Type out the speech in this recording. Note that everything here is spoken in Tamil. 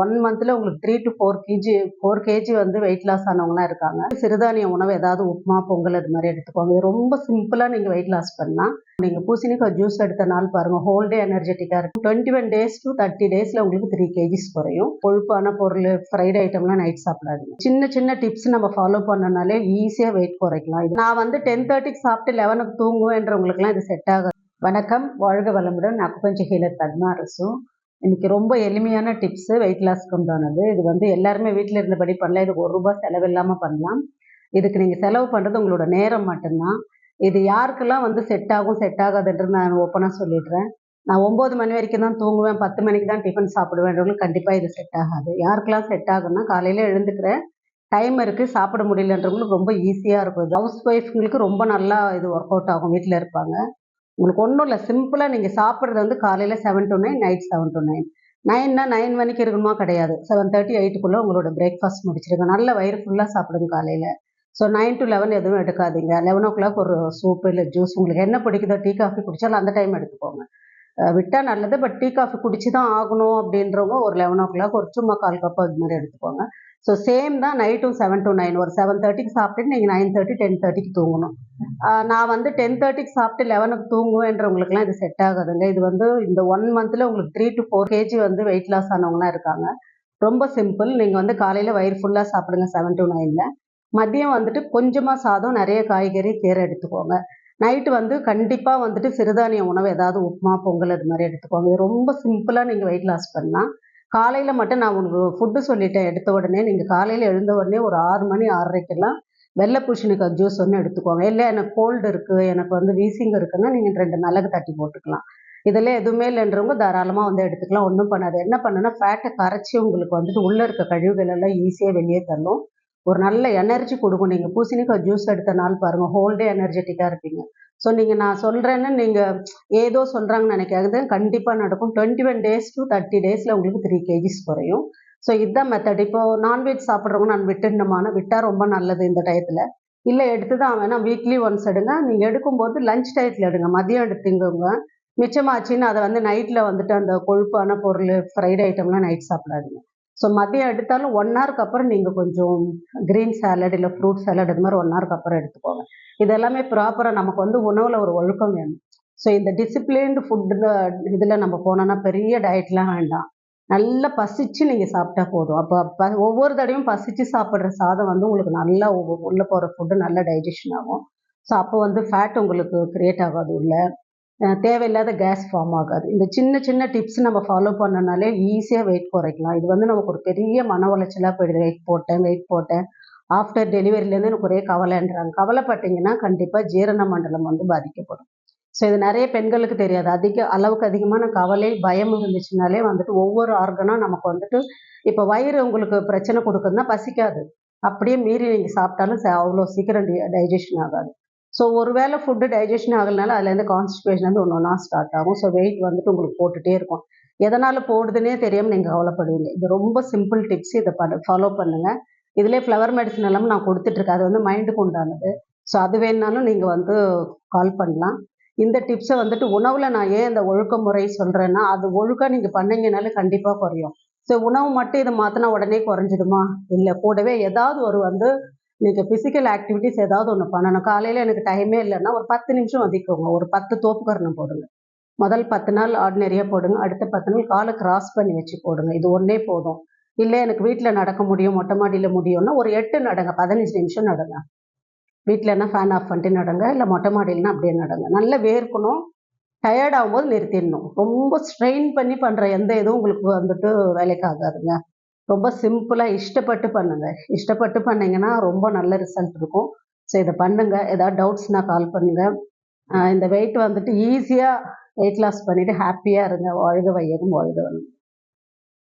1 மந்த்ல உங்களுக்கு 3 to 4 கேஜி வந்து வெயிட் லாஸ் ஆனவங்கலாம் இருக்காங்க. சிறுதானிய உணவு ஏதாவது உப்புமா, பொங்கல் அது மாதிரி எடுத்துக்கோங்க. இது ரொம்ப சிம்பிளா நீங்க வெயிட் லாஸ் பண்ணலாம். நீங்க பூசணிக்காய் ஜூஸ் எடுத்த நாள் பாருங்க, ஹோல் டே எனர்ஜெட்டிக்கா இருக்கும். 21 டேஸ் to 30 டேஸ்ல உங்களுக்கு 3 கேஜிஸ் குறையும். கொழுப்பான பொருள், ஃப்ரைட் ஐட்டம்லாம் நைட் சாப்பிடாதீங்க. சின்ன சின்ன டிப்ஸ் நம்ம ஃபாலோ பண்ணனாலே ஈஸியா வெயிட் குறைக்கலாம். நான் வந்து 10:30க்கு சாப்பிட்டு 11க்கு தூங்குவேன்றவங்களுக்குலாம் இது செட் ஆகாது. வணக்கம், வாழ்க வளமுடன். அக்குபஞ்சர் ஹீலர் பத்மா அரசு. இன்னைக்கு ரொம்ப எளிமையான டிப்ஸ் வெயிட் லாஸ்க்கு உண்டானது. இது வந்து எல்லாருமே வீட்டில் இருந்தபடி பண்ணலாம். இதுக்கு ₹1 செலவில்லாமல் பண்ணலாம். இதுக்கு நீங்கள் செலவு பண்ணுறது உங்களோட நேரம் மட்டும்தான். இது யாருக்கெல்லாம் வந்து செட் ஆகும் செட் ஆகாதுன்றது நான் ஓப்பனாக சொல்லிடுறேன். நான் 9 மணி வரைக்கும் தான் தூங்குவேன், 10 மணிக்கு தான் டிஃபன் சாப்பிடுவேன்றவங்களுக்கு கண்டிப்பாக இது செட் ஆகாது. யாருக்கெல்லாம் செட் ஆகுன்னா, காலையில் எழுந்துக்கிறேன், டைம் இருக்குது, சாப்பிட முடியலன்றவங்களுக்கு ரொம்ப ஈஸியாக இருக்கும். ஹவுஸ் ஒய்ஃப்ங்களுக்கு ரொம்ப நல்லா இது ஒர்க் அவுட் ஆகும். வீட்டில் இருப்பாங்க. உங்களுக்கு ஒன்றும் இல்லை, சிம்பிளாக நீங்கள் சாப்பிட்றது வந்து காலையில் 7 to 9, நைட் 7 to 9. 9னா 9 மணிக்கு இருக்கணுமா? கிடையாது. 7:30, 8க்குள்ளே உங்களோட பிரேக்ஃபாஸ்ட் முடிச்சிருங்க. நல்ல வயிறு ஃபுல்லாக சாப்பிடுங்க காலையில். ஸோ 9 to 11 எதுவும் எடுக்காதீங்க. 11 ஒரு சூப்பு இல்லை ஜூஸ், உங்களுக்கு என்ன பிடிக்குதோ, டீ காஃபி குடித்தாலும் அந்த டைம் எடுத்துக்கோங்க. விட்டால் நல்லது. பட் டீ காஃபி குடிச்சு தான் ஆகணும் அப்படின்றவங்க ஒரு 11 ஒரு சும்மா 1/4 கப் அது மாதிரி எடுத்துக்கோங்க. ஸோ சேம் தான் நைட்டும் 7 to 9. ஒரு 7:30க்கு சாப்பிட்டுட்டு நீங்கள் 9:30, 10:30க்கு தூங்கணும். நான் வந்து 10:30க்கு சாப்பிட்டு 11க்கு தூங்குவேன்றவங்களுக்குலாம் இது செட் ஆகாதுங்க. இது வந்து இந்த 1 மந்த்ல உங்களுக்கு 3 to 4 கேஜி வந்து வெயிட் லாஸ் ஆனவங்கலாம் இருக்காங்க. ரொம்ப சிம்பிள். நீங்கள் வந்து காலையில் வயிறு ஃபுல்லாக சாப்பிடுங்க 7 to 9ல. மதியம் வந்துட்டு கொஞ்சமாக சாதம், நிறைய காய்கறி, கீரை எடுத்துக்கோங்க. நைட்டு வந்து கண்டிப்பாக வந்துட்டு சிறுதானிய உணவு ஏதாவது உப்புமா, பொங்கல் அது மாதிரி எடுத்துக்கோங்க. இது ரொம்ப சிம்பிளாக நீங்கள் வெயிட் லாஸ் பண்ணலாம். காலையில் மட்டும் நான் உங்களுக்கு ஃபுட்டு சொல்லிட்டேன். எடுத்த உடனே நீங்கள் காலையில் எழுந்த உடனே ஒரு 6 மணி 6:30க்கெல்லாம் வெள்ளை பூசணிக்காய் ஜூஸ் ஒன்று எடுத்துக்கோங்க. இல்லை எனக்கு கோல்டு இருக்குது, எனக்கு வந்து வீசிங் இருக்குன்னா நீங்கள் 2 மிளகு தட்டி போட்டுக்கலாம். இதெல்லாம் எதுவுமே இல்லைன்றவங்க தாராளமாக வந்து எடுத்துக்கலாம். ஒன்றும் பண்ணாது. என்ன பண்ணுன்னா, ஃபேட்டை கரைச்சி உங்களுக்கு வந்துட்டு உள்ளே இருக்க கழிவுகள் எல்லாம் ஈஸியாக வெளியே தள்ளும். ஒரு நல்ல எனர்ஜி கொடுக்கும். நீங்கள் பூசணிக்காய் ஜூஸ் எடுத்த நாள் பாருங்கள், ஹோல் டே எனர்ஜெட்டிக்காக இருப்பீங்க. ஸோ நீங்கள் நான் சொல்கிறேன்னு நீங்கள் ஏதோ சொல்கிறாங்கன்னு நினைக்காது, கண்டிப்பாக நடக்கும். 21 டேஸ் to 30 டேஸில் உங்களுக்கு 3 கேஜிஸ் குறையும். ஸோ இதுதான் மெத்தட். இப்போ நான்வெஜ் சாப்பிட்றவங்க நான் விட்டுடணுமான விட்டால் ரொம்ப நல்லது இந்த டயத்தில். இல்லை எடுத்து தான் வேணால் வீக்லி ஒன்ஸ் எடுங்க. நீங்கள் எடுக்கும்போது லஞ்ச் டயத்தில் எடுங்க. மதியம் எடுத்துங்கோங்க. மிச்சமாச்சுன்னு அதை வந்து நைட்டில் வந்துட்டு அந்த கொழுப்பான பொருள், ஃப்ரைட் ஐட்டம்லாம் நைட் சாப்பிடாதீங்க. ஸோ மதியம் எடுத்தாலும் 1 ஹவருக்கு அப்புறம் நீங்கள் கொஞ்சம் க்ரீன் சாலட் இல்லை ஃப்ரூட் சாலட் இது மாதிரி 1 ஹவருக்கு அப்புறம் எடுத்துக்கோங்க. இது எல்லாமே ப்ராப்பராக நமக்கு வந்து உணவில் ஒரு ஒழுக்கம் வேணும். ஸோ இந்த டிசிப்ளின்டு ஃபுட்டில் இதில் நம்ம போனோன்னா பெரிய டயட்லாம் வேண்டாம். நல்லா பசிச்சு நீங்கள் சாப்பிட்டா போதும். அப்போ ஒவ்வொரு தடவையும் பசிச்சு சாப்பிட்ற சாதம் வந்து உங்களுக்கு நல்லா உள்ளே போகிற ஃபுட்டு நல்லா டைஜஷன் ஆகும். ஸோ அப்போ வந்து ஃபேட் உங்களுக்கு க்ரியேட் ஆகாது உள்ள. தேவையில்லாத கேஸ் ஃபார்ம் ஆகாது. இந்த சின்ன சின்ன டிப்ஸ் நம்ம ஃபாலோ பண்ணனாலே ஈஸியாக வெயிட் குறைக்கலாம். இது வந்து நமக்கு ஒரு பெரிய மன உளைச்சலாக போயிடுது. வெயிட் போட்டேன். ஆஃப்டர் டெலிவரிலேருந்து எனக்கு ஒரே கவலைன்றாங்க. கவலைப்பட்டீங்கன்னா கண்டிப்பாக ஜீரண மண்டலம் வந்து பாதிக்கப்படும். ஸோ இது நிறைய பெண்களுக்கு தெரியாது. அளவுக்கு அதிகமான கவலை, பயம் இருந்துச்சுனாலே வந்துட்டு ஒவ்வொரு ஆர்கனாக நமக்கு வந்துட்டு இப்போ வயிறு உங்களுக்கு பிரச்சனை கொடுக்குதுன்னா பசிக்காது. அப்படியே மீறி நீங்கள் சாப்பிட்டாலும் அவ்வளோ சீக்கிரம் டைஜஷன் ஆகாது. ஸோ ஒரு வேளை ஃபுட்டு டைஜஷன் ஆகலைனால அதுலேருந்து கான்ஸ்டிபேஷன் வந்து ஒன்று ஒன்றா ஸ்டார்ட் ஆகும். ஸோ வெயிட் வந்துட்டு உங்களுக்கு போட்டுகிட்டே இருக்கும். எதனால் போடுதுன்னே தெரியாமல் நீங்கள் கவலைப்படுவீங்க. இது ரொம்ப சிம்பிள் டிப்ஸ். இதை ஃபாலோ பண்ணுங்கள். இதிலே ஃப்ளவர் மெடிசன் எல்லாமே நான் கொடுத்துட்ருக்கேன். அது வந்து மைண்டுக்கு உண்டானது. ஸோ அது வேணுனாலும் நீங்கள் வந்து கால் பண்ணலாம். இந்த டிப்ஸை வந்துட்டு உணவில் நான் ஏன் இந்த ஒழுக்க முறை சொல்கிறேன்னா, அது ஒழுக்கம் நீங்கள் பண்ணீங்கனாலே கண்டிப்பாக குறையும். ஸோ உணவு மட்டும் இதை மாற்றினா உடனே குறைஞ்சிடுமா? இல்லை, கூடவே ஏதாவது ஒரு வந்து நீங்கள் ஃபிசிக்கல் ஆக்டிவிட்டிஸ் ஏதாவது ஒன்று பண்ணணும். காலையில் எனக்கு டைமே இல்லைன்னா ஒரு 10 நிமிஷம் ஒதுக்கிக்கோங்க. ஒரு 10 தோப்புக்கரணம் போடுங்க. முதல் 10 நாள் ஆர்டினரியாக போடுங்க. அடுத்த 10 நாள் காலை கிராஸ் பண்ணி வச்சு போடுங்க. இது ஒன்றே போதும். இல்லை எனக்கு வீட்டில் நடக்க முடியும், மொட்டை மாடியில் முடியும்னா ஒரு 8 நடங்க. 15 நிமிஷம் நடங்க. வீட்டிலன்னா ஃபேன் ஆஃப் பண்ணிட்டு நடங்க. இல்லை மொட்டை மாடியில்னா அப்படியே நடங்க. நல்லா வேர்க்கணும். டயர்ட் ஆகும்போது நிறுத்திடணும். ரொம்ப ஸ்ட்ரெயின் பண்ணி பண்ணுற எந்த இதுவும் உங்களுக்கு வந்துட்டு வேலைக்கு ஆகாதுங்க. ரொம்ப சிம்பிளாக இஷ்டப்பட்டு பண்ணுங்க. இஷ்டப்பட்டு பண்ணீங்கன்னா ரொம்ப நல்ல ரிசல்ட் இருக்கும். ஸோ இதை பண்ணுங்க. ஏதாவது டவுட்ஸ்னால் கால் பண்ணுங்க. இந்த வெயிட் வந்துட்டு ஈஸியாக வெயிட் லாஸ் பண்ணிவிட்டு ஹாப்பியாக இருங்க. வாழ்க வையகம், வாழ்க வளமுடன்.